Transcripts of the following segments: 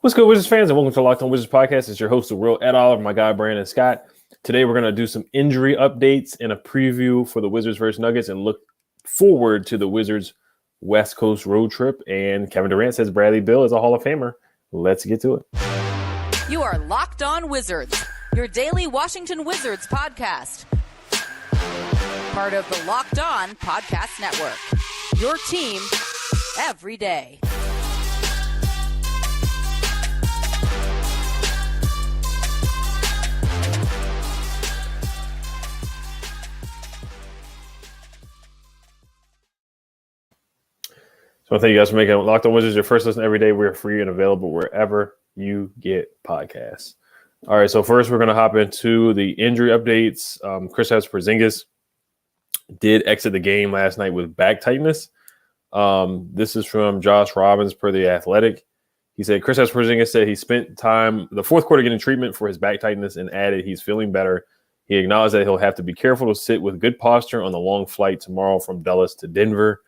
What's good, Wizards fans, and welcome to Locked On Wizards podcast. It's your host, the Real Ed Oliver, my guy, Brandon Scott. Today, we're going to do some injury updates and a preview for the Wizards versus Nuggets and look forward to the Wizards West Coast road trip. And Kevin Durant says Bradley Beal is a Hall of Famer. Let's get to it. You are Locked On Wizards, your daily Washington Wizards podcast. Part of the Locked On Podcast Network, your team every day. So thank you guys for making Locked On Wizards your first listen every day. We're free and available wherever you get podcasts. All right, so first we're going to hop into the injury updates. Kristaps Porzingis did exit the game last night with back tightness. This is from Josh Robbins per The Athletic. He said Kristaps Porzingis said he spent time the fourth quarter getting treatment for his back tightness and added he's feeling better. He acknowledged that he'll have to be careful to sit with good posture on the long flight tomorrow from Dallas to Denver.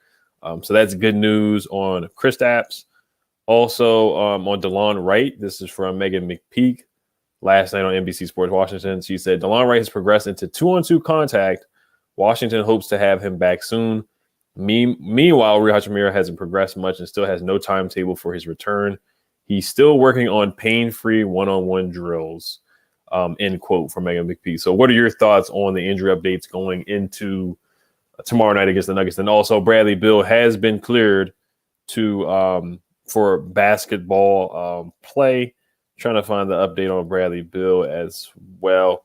So that's good news on Kristaps. Also on Delon Wright, this is from Megan McPeak last night on NBC Sports Washington. She said Delon Wright has progressed into 2-on-2 contact. Washington hopes to have him back soon. Meanwhile, Rui Hachimura hasn't progressed much and still has no timetable for his return. He's still working on pain-free one-on-one drills, end quote from Megan McPeak. So what are your thoughts on the injury updates going into tomorrow night against the Nuggets? And also Bradley Beal has been cleared to for basketball play. Trying to find the update on Bradley Beal as well.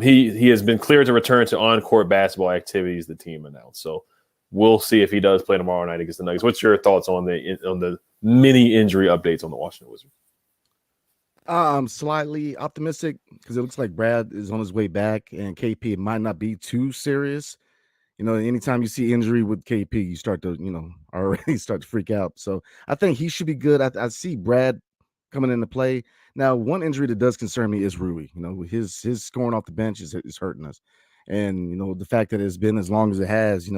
He has been cleared to return to on-court basketball activities, the team announced. So we'll see if he does play tomorrow night against the Nuggets. What's your thoughts on the mini injury updates on the Washington Wizards? I'm slightly optimistic because it looks like Brad is on his way back and KP might not be too serious. You know, anytime you see injury with KP, you start to, already start to freak out. So I think he should be good. I see Brad coming into play. Now, one injury that does concern me is Rui. His scoring off the bench is hurting us. And, the fact that it's been as long as it has,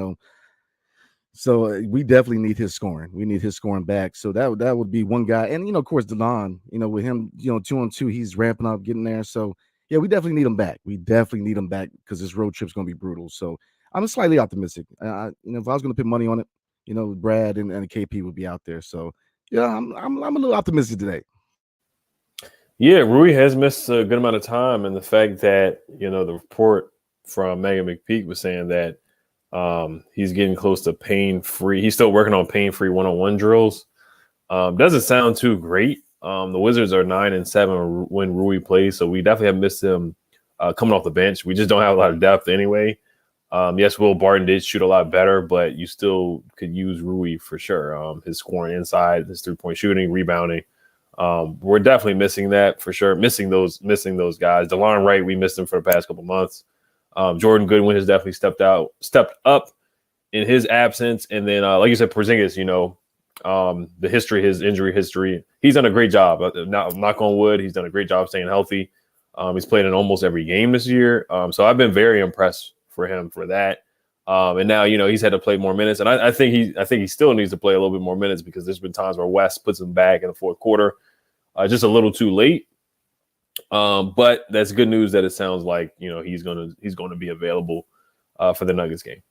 so we definitely need his scoring. We need his scoring back. So that would be one guy. And, of course, Delon, with him, 2-on-2, he's ramping up, getting there. So, yeah, we definitely need him back. We definitely need him back because this road trip's going to be brutal. So I'm slightly optimistic. If I was going to put money on it, Brad and KP would be out there. So, yeah, I'm a little optimistic today. Yeah, Rui has missed a good amount of time. And the fact that, the report from Megan McPeak was saying that he's getting close to pain-free. He's still working on pain-free one-on-one drills. Doesn't sound too great. The Wizards are 9-7 when Rui plays, so we definitely have missed him coming off the bench. We just don't have a lot of depth anyway. Yes, Will Barton did shoot a lot better, but you still could use Rui for sure. His scoring inside, his three-point shooting, rebounding. We're definitely missing that for sure. Missing those guys. Delon Wright, we missed him for the past couple months. Jordan Goodwin has definitely stepped up in his absence. And then, like you said, Porzingis, the history, his injury history, he's done a great job. Knock on wood, he's done a great job staying healthy. He's played in almost every game this year. So I've been very impressed for him for that. And now, he's had to play more minutes. And I think he still needs to play a little bit more minutes because there's been times where West puts him back in the fourth quarter, just a little too late. But that's good news that it sounds like, he's going to be available for the Nuggets game.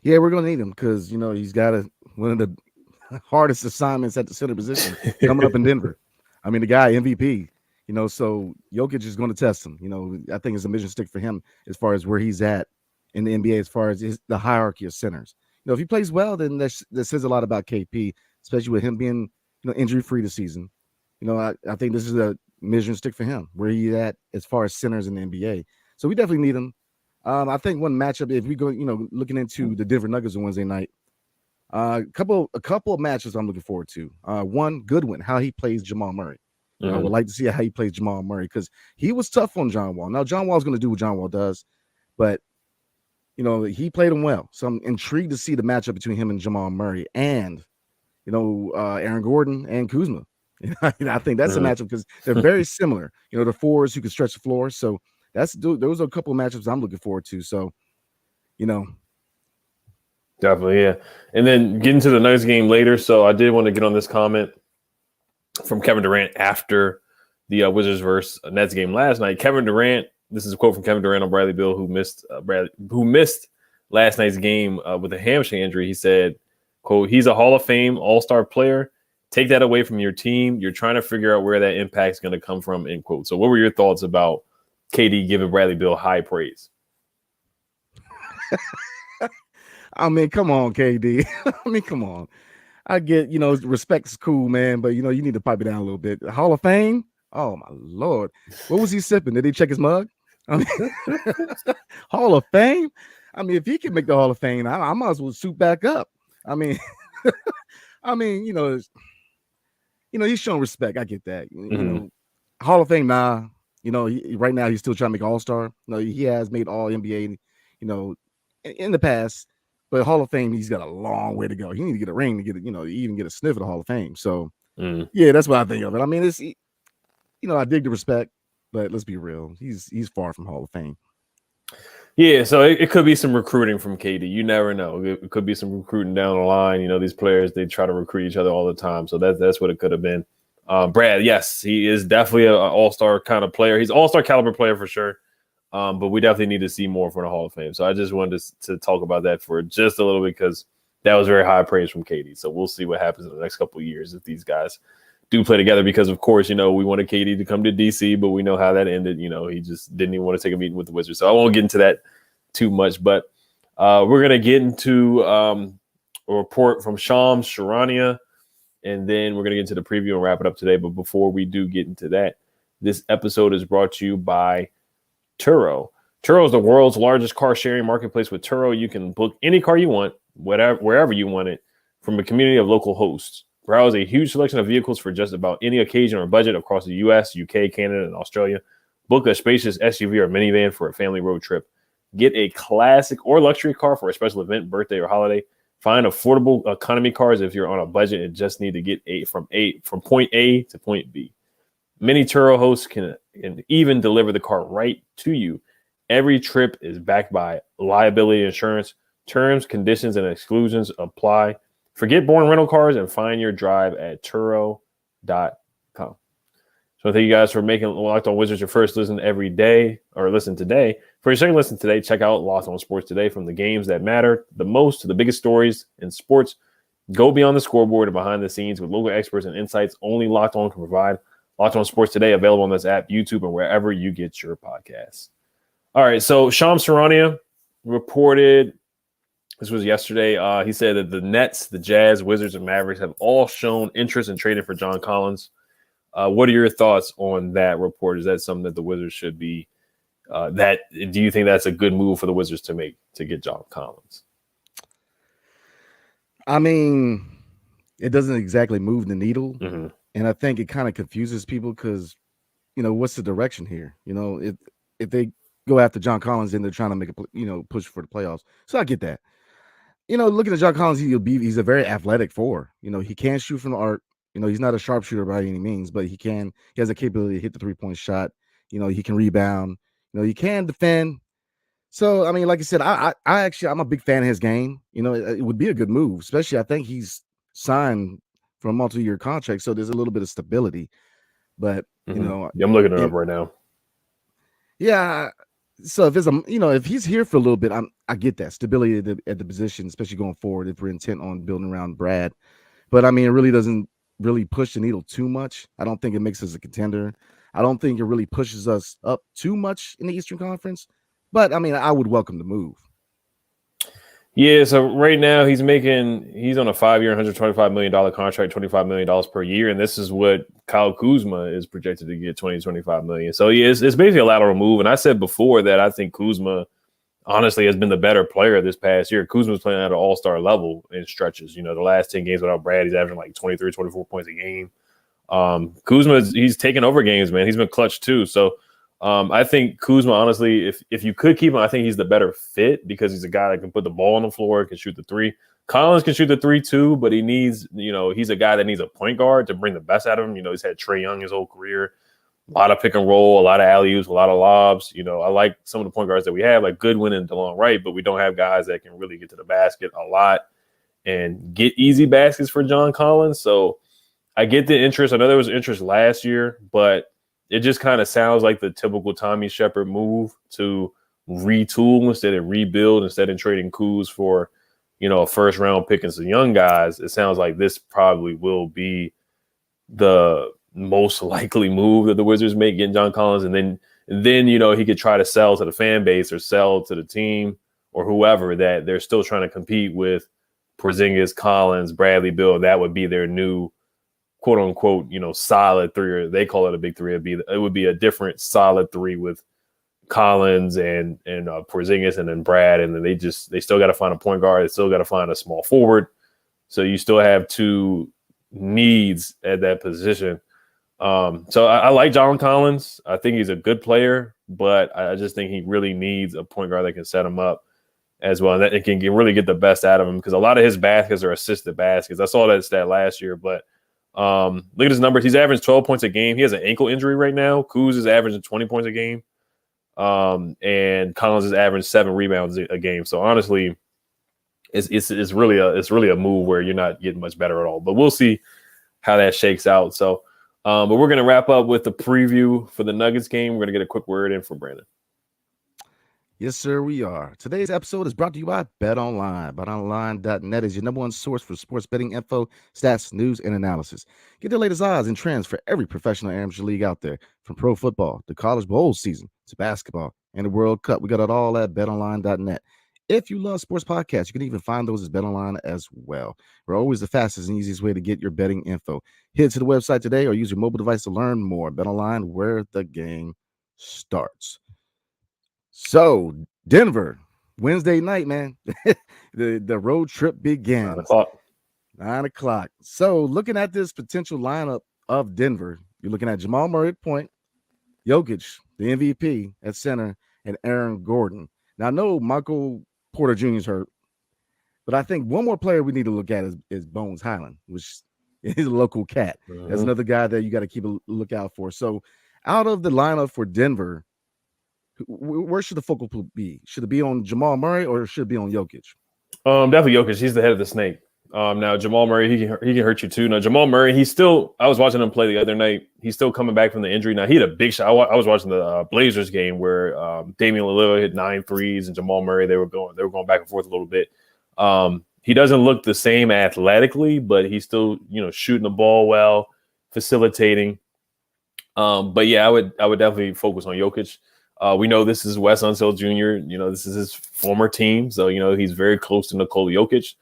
Yeah, we're going to need him because, he's got one of the hardest assignments at the center position coming up in Denver. I mean, the guy MVP, so Jokic is going to test him. I think it's a mission stick for him as far as where he's at in the NBA, as far as the hierarchy of centers. If he plays well, then that says a lot about KP, especially with him being, injury-free this season. I think this is a measuring stick for him, where he's at as far as centers in the NBA. So we definitely need him. I think one matchup, if we go, looking into the Denver Nuggets on Wednesday night, a couple of matchups I'm looking forward to. One, Goodwin, how he plays Jamal Murray. I would like to see how he plays Jamal Murray because he was tough on John Wall. Now, John Wall's going to do what John Wall does, but, he played him well. So I'm intrigued to see the matchup between him and Jamal Murray and, Aaron Gordon and Kuzma. I think that's a matchup because they're very similar. The fours who can stretch the floor. So those are a couple of matchups I'm looking forward to. So, Definitely, yeah. And then getting to the Nuggets game later. So I did want to get on this comment from Kevin Durant after the Wizards versus Nets game last night. Kevin Durant, this is a quote from Kevin Durant on Bradley Beal, who missed last night's game with a hamstring injury. He said, quote, "He's a Hall of Fame all-star player. Take that away from your team. You're trying to figure out where that impact is going to come from," end quote. So what were your thoughts about KD giving Bradley Beal high praise? I mean, come on, KD. I mean, come on. I get, respect is cool, man, but, you need to pipe it down a little bit. Hall of Fame? Oh, my Lord. What was he sipping? Did he check his mug? I mean, Hall of Fame? I mean, if he can make the Hall of Fame, I might as well suit back up. I mean, he's showing respect. I get that. Hall of Fame, nah. Right now he's still trying to make All-Star. He has made All NBA, in the past. But Hall of Fame, he's got a long way to go. He needs to get a ring to get it, even get a sniff of the Hall of Fame. So, yeah, that's what I think of it. I mean, it's, I dig the respect, but let's be real. He's far from Hall of Fame. Yeah, so it could be some recruiting from KD. You never know. It could be some recruiting down the line. These players, they try to recruit each other all the time. So that's what it could have been. Brad, yes, he is definitely an all-star kind of player. He's an all-star caliber player for sure. But we definitely need to see more for the Hall of Fame. So I just wanted to talk about that for just a little bit because that was very high praise from KD. So we'll see what happens in the next couple of years if these guys do play together because, of course, we wanted KD to come to DC, but we know how that ended. He just didn't even want to take a meeting with the Wizards. So I won't get into that too much. But we're going to get into a report from Shams Charania, and then we're going to get into the preview and wrap it up today. But before we do get into that, this episode is brought to you by Turo. Turo is the world's largest car sharing marketplace. With Turo, you can book any car you want, wherever you want it, from a community of local hosts. Browse a huge selection of vehicles for just about any occasion or budget across the U.S., UK, Canada, and Australia. Book a spacious SUV or minivan for a family road trip. Get a classic or luxury car for a special event, birthday, or holiday. Find affordable economy cars if you're on a budget and just need to get from point A to point B. Many Turo hosts can even deliver the car right to you. Every trip is backed by liability insurance. Terms, conditions, and exclusions apply. Forget boring rental cars and find your drive at Turo.com. So thank you guys for making Locked On Wizards your first listen every day, or listen today. For your second listen today, check out Locked On Sports Today. From the games that matter the most to the biggest stories in sports, go beyond the scoreboard and behind the scenes with local experts and insights only Locked On can provide. Locked On Sports Today, available on this app, YouTube, and wherever you get your podcasts. All right, so Shams Charania reported, this was yesterday, he said that the Nets, the Jazz, Wizards, and Mavericks have all shown interest in trading for John Collins. What are your thoughts on that report? Is that something that the Wizards should be, do you think that's a good move for the Wizards to make to get John Collins? I mean, it doesn't exactly move the needle. Mm-hmm. And I think it kind of confuses people because, what's the direction here? If they go after John Collins, then they're trying to make push for the playoffs. So I get that. Looking at John Collins, he's a very athletic four. He can shoot from the arc. He's not a sharpshooter by any means, but he has a capability to hit the 3-point shot. He can rebound. He can defend. So, I mean, like I said, I'm a big fan of his game. It would be a good move, especially I think he's signed for a multi-year contract, so there's a little bit of stability. But I'm looking it up right now. Yeah, so if he's here for a little bit, I get that stability at the position, especially going forward if we're intent on building around Brad. But I mean, it really doesn't really push the needle too much. I don't think it makes us a contender. I don't think it really pushes us up too much in the Eastern Conference. But I mean, I would welcome the move. Yeah, so right now he's on a 5-year, $125 million contract, $25 million per year, and this is what Kyle Kuzma is projected to get, $25 million. So yeah, it's basically a lateral move. And I said before that I think Kuzma honestly has been the better player this past year. Kuzma's playing at an all-star level in stretches. The last 10 games without Brad, he's averaging like 23, 24 points a game. Kuzma, he's taking over games, man. He's been clutch too. So I think Kuzma, honestly, if you could keep him, I think he's the better fit because he's a guy that can put the ball on the floor, can shoot the three. Collins can shoot the 3 too, but he needs, he's a guy that needs a point guard to bring the best out of him. He's had Trae Young his whole career, a lot of pick and roll, a lot of alley-oops, a lot of lobs. I like some of the point guards that we have, like Goodwin and DeLon Wright, but we don't have guys that can really get to the basket a lot and get easy baskets for John Collins. So I get the interest. I know there was interest last year, but it just kind of sounds like the typical Tommy Shepard move to retool instead of rebuild, instead of trading Kuz for, a first round pick and some young guys. It sounds like this probably will be the most likely move that the Wizards make, getting John Collins, and then he could try to sell to the fan base or sell to the team or whoever that they're still trying to compete with Porzingis, Collins, Bradley Beal. That would be their new quote unquote, solid three, or they call it a big three. It would be a different solid three with Collins and Porzingis and then Brad, and then they still got to find a point guard. They still got to find a small forward. So you still have two needs at that position. So I like John Collins. I think he's a good player, but I just think he really needs a point guard that can set him up as well, and that it can really get the best out of him, because a lot of his baskets are assisted baskets. I saw that stat last year, but look at his numbers. He's averaging 12 points a game. He has an ankle injury right now. Kuz is averaging 20 points a game. And Collins is averaging 7 rebounds a game. So honestly, it's really a move where you're not getting much better at all. But we'll see how that shakes out. So, but we're gonna wrap up with the preview for the Nuggets game. We're gonna get a quick word in from Brandon. Yes, sir, we are. Today's episode is brought to you by BetOnline. BetOnline.net is your number one source for sports betting info, stats, news, and analysis. Get the latest odds and trends for every professional amateur league out there, from pro football to college bowl season to basketball and the World Cup. We got it all at BetOnline.net. If you love sports podcasts, you can even find those at BetOnline as well. We're always the fastest and easiest way to get your betting info. Head to the website today or use your mobile device to learn more. BetOnline, where the game starts. So, Denver, Wednesday night, man. the road trip begins. 9 o'clock. So, looking at this potential lineup of Denver, you're looking at Jamal Murray at point, Jokic, the MVP at center, and Aaron Gordon. Now, I know Michael Porter Jr. is hurt, but I think one more player we need to look at is Bones Highland, which is a local cat. Mm-hmm. That's another guy that you got to keep a lookout for. So, out of the lineup for Denver, where should the focal point be? Should it be on Jamal Murray or should it be on Jokic? Definitely Jokic. He's the head of the snake. Now Jamal Murray, he can hurt you too. Now Jamal Murray, I was watching him play the other night. He's still coming back from the injury. Now he had a big shot. I was watching the Blazers game where Damian Lillard hit 9 threes and Jamal Murray, they were going back and forth a little bit. He doesn't look the same athletically, but he's still, shooting the ball well, facilitating. But yeah, I would definitely focus on Jokic. We know this is Wes Unseld Jr. This is his former team. So, he's very close to Nikola Jokic.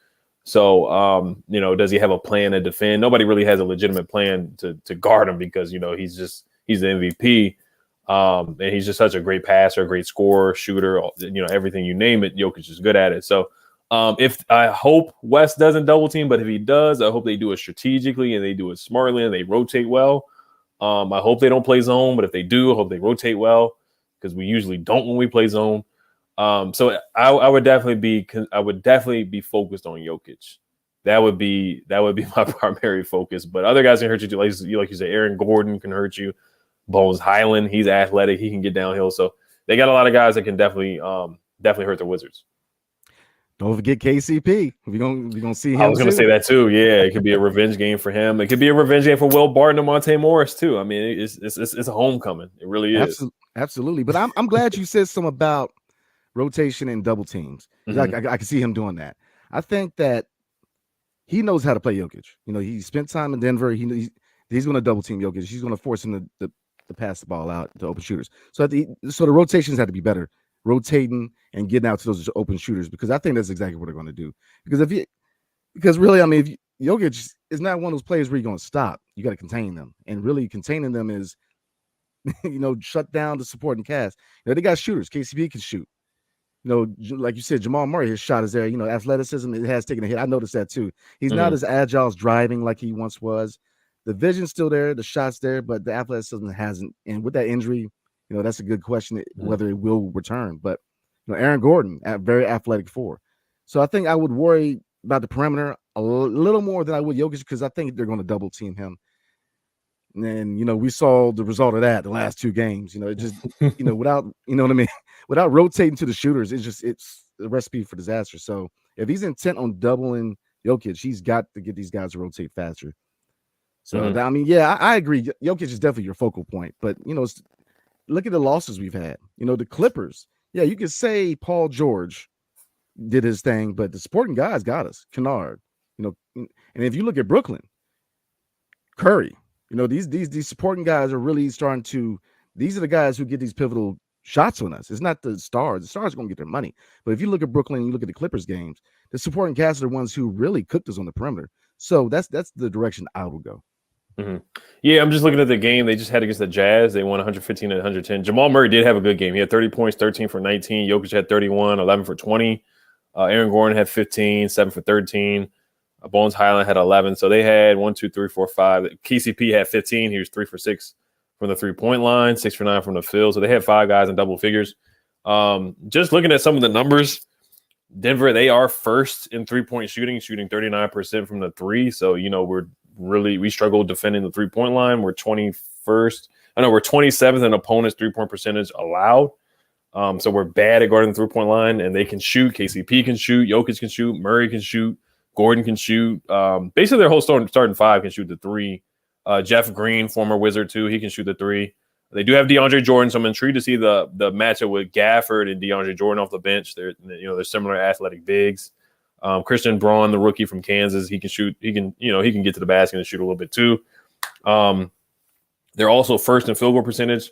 So, does he have a plan to defend? Nobody really has a legitimate plan to guard him because, he's the MVP. And he's just such a great passer, great scorer, shooter, everything you name it, Jokic is good at it. So, I hope Wes doesn't double team, but if he does, I hope they do it strategically and they do it smartly and they rotate well. I hope they don't play zone, but if they do, I hope they rotate well, because we usually don't when we play zone. So I would definitely be focused on Jokic. That would be my primary focus. But other guys can hurt you, like you said. Aaron Gordon can hurt you. Bones Highland, he's athletic, he can get downhill. So they got a lot of guys that can definitely hurt the Wizards. Don't forget KCP. We're gonna see him. I was gonna say that too. Yeah, it could be a revenge game for him. It could be a revenge game for Will Barton and Monte Morris too. I mean, it's a homecoming. It really is. Absolutely. But I'm glad you said something about rotation and double teams. Mm-hmm. I can see him doing that. I think that he knows how to play Jokic. He spent time in Denver. He's going to double team Jokic. He's going to force him to pass the ball out to open shooters. So the rotations have to be better, rotating and getting out to those open shooters, because I think that's exactly what they're going to do. Because really, I mean, if Jokic is not one of those players where you're going to stop. You got to contain them, and really containing them is, shut down the supporting cast. They got shooters. KCP can shoot. Like you said, Jamal Murray, his shot is there. Athleticism, it has taken a hit. I noticed that too. He's not as agile as driving like he once was. The vision's still there, the shot's there, but the athleticism hasn't. And with that injury, that's a good question whether it will return. But Aaron Gordon, very athletic four. So I think I would worry about the perimeter a little more than I would Jokic, because I think they're going to double team him. And we saw the result of that the last 2 games. It just without without rotating to the shooters, it's a recipe for disaster. So if he's intent on doubling Jokic, he's got to get these guys to rotate faster. So I mean, yeah, I agree. Jokic is definitely your focal point, but look at the losses we've had. The Clippers. Yeah, you could say Paul George did his thing, but the supporting guys got us. Kennard, and if you look at Brooklyn, Curry, these supporting guys are really starting to. These are the guys who get these pivotal shots on us. It's not the stars. The stars are going to get their money. But if you look at Brooklyn and you look at the Clippers games, the supporting cast are the ones who really cooked us on the perimeter. So that's the direction I will go. Yeah, I'm just looking at the game they just had against the Jazz. They won 115 to 110. Jamal Murray did have a good game. He had 30 points, 13 for 19. Jokic had 31, 11 for 20. Aaron Gordon had 15, 7 for 13. Bones Highland had 11. So they had 1, 2, 3, 4, 5. KCP had 15. He was 3 for 6 from the three-point line, 6 for 9 from the field. So they had 5 guys in double figures. Just looking at some of the numbers, Denver, they are first in three-point shooting 39% from the three. So, we struggle defending the three-point line. We're 21st. We're 27th in opponents' three-point percentage allowed. So we're bad at guarding the three-point line, and they can shoot. KCP can shoot. Jokic can shoot. Murray can shoot. Gordon can shoot. Basically, their whole starting five can shoot the three. Jeff Green, former Wizard, too, he can shoot the three. They do have DeAndre Jordan, so I'm intrigued to see the matchup with Gafford and DeAndre Jordan off the bench. They're similar athletic bigs. Christian Braun, the rookie from Kansas, he can shoot. He can get to the basket and shoot a little bit too. They're also first in field goal percentage.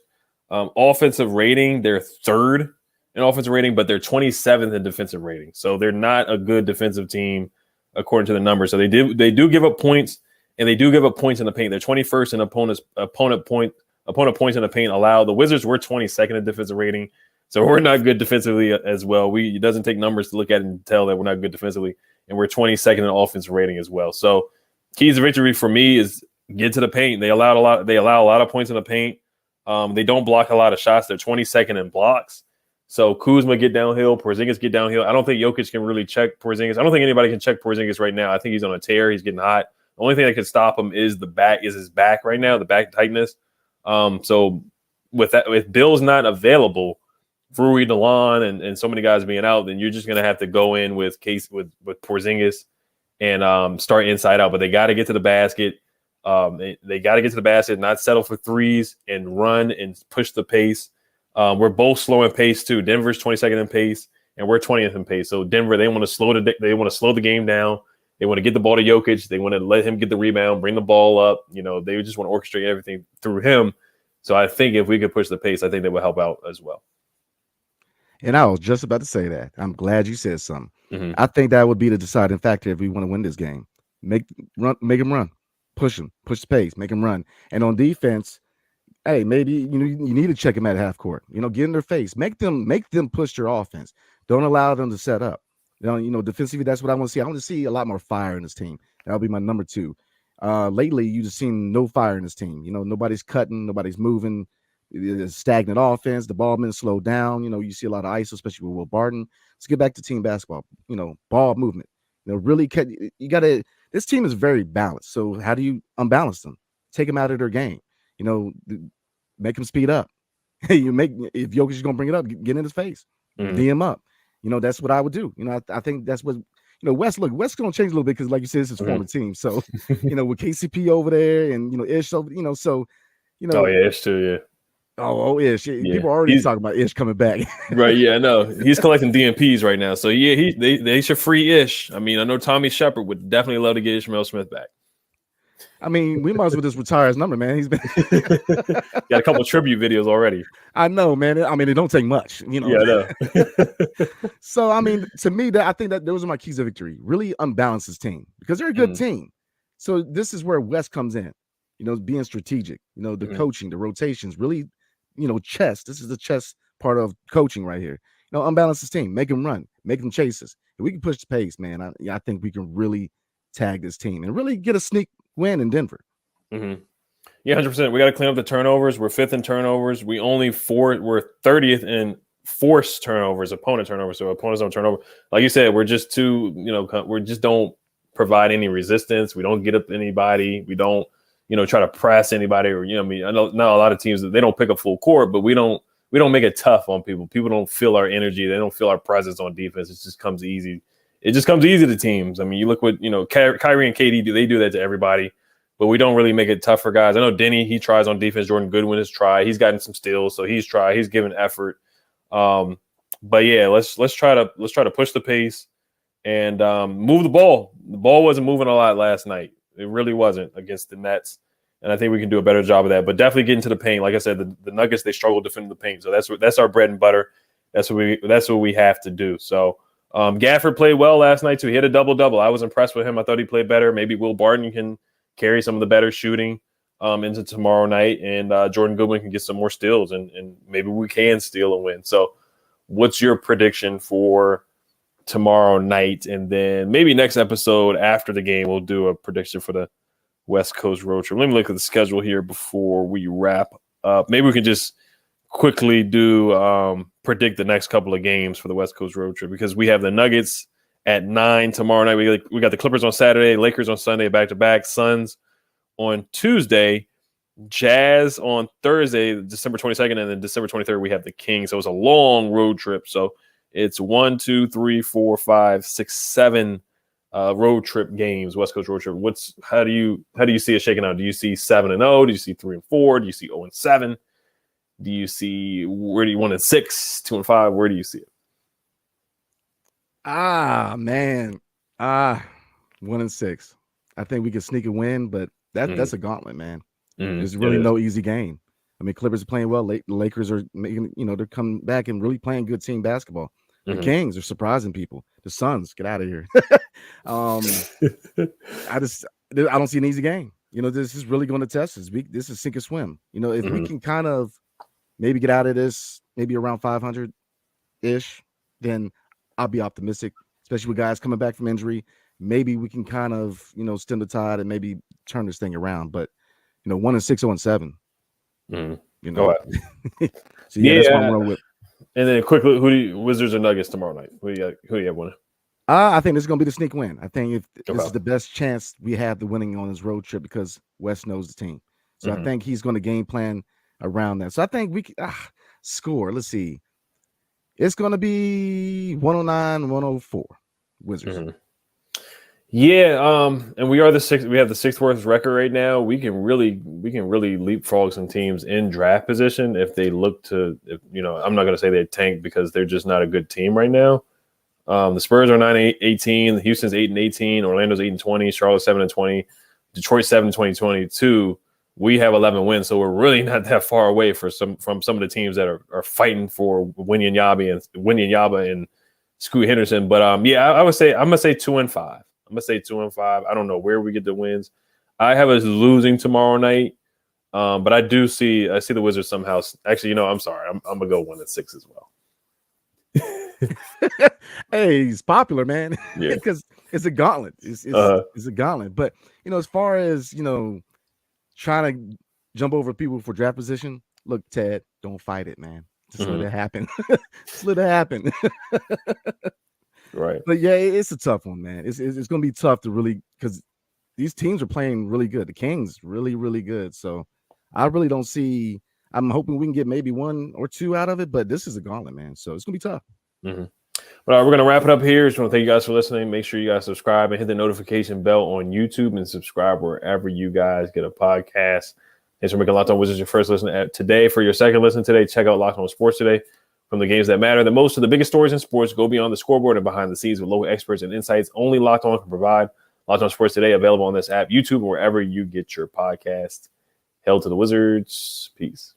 Offensive rating, they're third in offensive rating, but they're 27th in defensive rating. So they're not a good defensive team according to the numbers. So they do give up points, and they do give up points in the paint. They're 21st in opponent points in the paint allowed. The Wizards were 22nd in defensive rating. So we're not good defensively as well. It doesn't take numbers to look at it and tell that we're not good defensively. And we're 22nd in offensive rating as well. So keys to victory for me is get to the paint. They allow a lot of points in the paint. They don't block a lot of shots. They're 22nd in blocks. So Kuzma get downhill, Porzingis get downhill. I don't think Jokic can really check Porzingis. I don't think anybody can check Porzingis right now. I think he's on a tear. He's getting hot. The only thing that can stop him is his back right now, the back tightness. So if Bill's not available, Rui, DeLon, and so many guys being out, then you're just going to have to go in with Porzingis and start inside out. But they got to get to the basket. They got to get to the basket, not settle for threes, and run and push the pace. We're both slow in pace too. Denver's 22nd in pace, and we're 20th in pace. So Denver, they want to slow the game down. They want to get the ball to Jokic. They want to let him get the rebound, bring the ball up. They just want to orchestrate everything through him. So I think if we could push the pace, I think that would help out as well. And I was just about to say that. I'm glad you said something. Mm-hmm. I think that would be the deciding factor if we want to win this game. Make him run, push the pace, make him run. And on defense, hey, maybe you need to check him at half court. Get in their face, make them push their offense. Don't allow them to set up. Defensively, that's what I want to see. I want to see a lot more fire in this team. That'll be my number 2. Lately, you just seen no fire in this team. Nobody's cutting, nobody's moving. It's stagnant offense. The ball been slowed down. You see a lot of ISO, especially with Will Barton. Let's get back to team basketball. Ball movement. Really cut. You got to. This team is very balanced. So how do you unbalance them? Take them out of their game. Make them speed up. If Jokic is gonna bring it up, get in his face, D him up. That's what I would do. I think that's what. West gonna change a little bit because, like you said, this is former team. So, with KCP over there and Ish over, so. Oh yeah, Ish too. Yeah. Oh, Ish. Yeah. People are already talking about Ish coming back. Right. Yeah, I know. He's collecting DMPs right now. So, yeah, they should free Ish. I mean, I know Tommy Shepard would definitely love to get Ishmael Smith back. I mean, we might as well just retire his number, man. He's been got a couple tribute videos already. I know, man. I mean, it don't take much, Yeah, I know. So, I mean, to me, I think that those are my keys of victory. Really unbalance this team because they're a good team. So this is where West comes in, being strategic, the coaching, the rotations, really, chess. This is the chess part of coaching right here. Unbalance this team, make them run, make them chase us. If we can push the pace, man, I think we can really tag this team and really get a sneak win in Denver. Mm-hmm. Yeah, 100%. We got to clean up the turnovers. We're 5th in turnovers. We're 30th in forced turnovers, opponent turnovers. So opponents don't turn over. Like you said, we're just too, we just don't provide any resistance. We don't get up to anybody. We don't, try to press anybody or, I know not a lot of teams, they don't pick up full court, but we don't make it tough on people. People don't feel our energy. They don't feel our presence on defense. It just comes easy. It just comes easy to teams. I mean, you look what, Kyrie and KD do. They do that to everybody. but we don't really make it tough for guys. I know Denny, he tries on defense. Jordan Goodwin has tried. He's gotten some steals, so he's tried. He's given effort. But yeah, let's try to push the pace and move the ball. The ball wasn't moving a lot last night. It really wasn't against the Nets, and I think we can do a better job of that. But definitely get into the paint. Like I said, the Nuggets, they struggle defending the paint, so that's our bread and butter. That's what we have to do. So Gafford played well last night too. He had a double-double. I was impressed with him. I thought he played better. Maybe Will Barton can carry some of the better shooting into tomorrow night, and Jordan Goodwin can get some more steals, and maybe we can steal a win. So what's your prediction for tomorrow night? And then maybe next episode after the game, we'll do a prediction for the West Coast road trip. Let me look at the schedule here before we wrap up. Maybe we can just quickly do predict the next couple of games for the West Coast road trip, because we have the Nuggets at 9 tomorrow night. We got the Clippers on Saturday, Lakers on Sunday, back-to-back, Suns on Tuesday, Jazz on Thursday, December 22nd, and then December 23rd, we have the Kings. So it's a long road trip. So it's 1, 2, 3, 4, 5, 6, 7 road trip games, West Coast road trip. How do you see it shaking out? Do you see 7-0? Do you see 3-4? Do you see 0-7? Do you see, where do you 1-6, 2-5? Where do you see it? Man. 1-6. I think we can sneak a win, but that's a gauntlet, man. There's really no easy game. I mean, Clippers are playing well. The Lakers are making, they're coming back and really playing good team basketball. The Kings are surprising people. The Suns, get out of here. I don't see an easy game. This is really going to test us. This is sink or swim. If we can kind of maybe get out of this, maybe around 500-ish, then I'll be optimistic, especially with guys coming back from injury. Maybe we can kind of, stem the tide and maybe turn this thing around. But 1-6, 0-7. Go ahead. So that's what I'm rolling with. And then quickly, Wizards or Nuggets tomorrow night? Who do you have winning? I think this is going to be the sneak win. I think this is the best chance we have the winning on this road trip, because Wes knows the team. So I think he's going to game plan around that. So I think we can score. Let's see. It's going to be 109-104 Wizards. Yeah, and we are the sixth. We have the sixth worst record right now. We can really leapfrog some teams in draft position if they look to. I'm not going to say they tank, because they're just not a good team right now. The Spurs are 9-18. Houston's 8-18. Orlando's 8-20. Charlotte's 7-20. Detroit 7-20-22. We have 11 wins, so we're really not that far away from some of the teams that are fighting for Wembanyama and Scoot Henderson. But I would say I'm gonna say 2-5. I'm gonna say 2-5. I don't know where we get the wins. I have us losing tomorrow night, but I see the Wizards somehow. Actually, I'm sorry. I'm gonna go 1-6 as well. Hey, he's popular, man. Yeah, because it's a gauntlet. It's a gauntlet. But as far as trying to jump over people for draft position, look, Ted, don't fight it, man. Just let it happen. Just let it happen. Right. But yeah, it's a tough one, man. It's going to be tough to really, because these teams are playing really good. The Kings really, really good. So I really don't see. I'm hoping we can get maybe 1 or 2 out of it, but this is a gauntlet, man. So it's going to be tough. Well, we're going to wrap it up here. Just want to thank you guys for listening. Make sure you guys subscribe and hit the notification bell on YouTube, and subscribe wherever you guys get a podcast. Thanks for making Locked On Wizards your first listen today. For your second listen today, check out Locked On Sports Today. From the games that matter the most to the biggest stories in sports, go beyond the scoreboard and behind the scenes with local experts and insights only Locked On can provide. Locked On Sports Today, available on this app, YouTube, or wherever you get your podcast. Hail to the Wizards. Peace.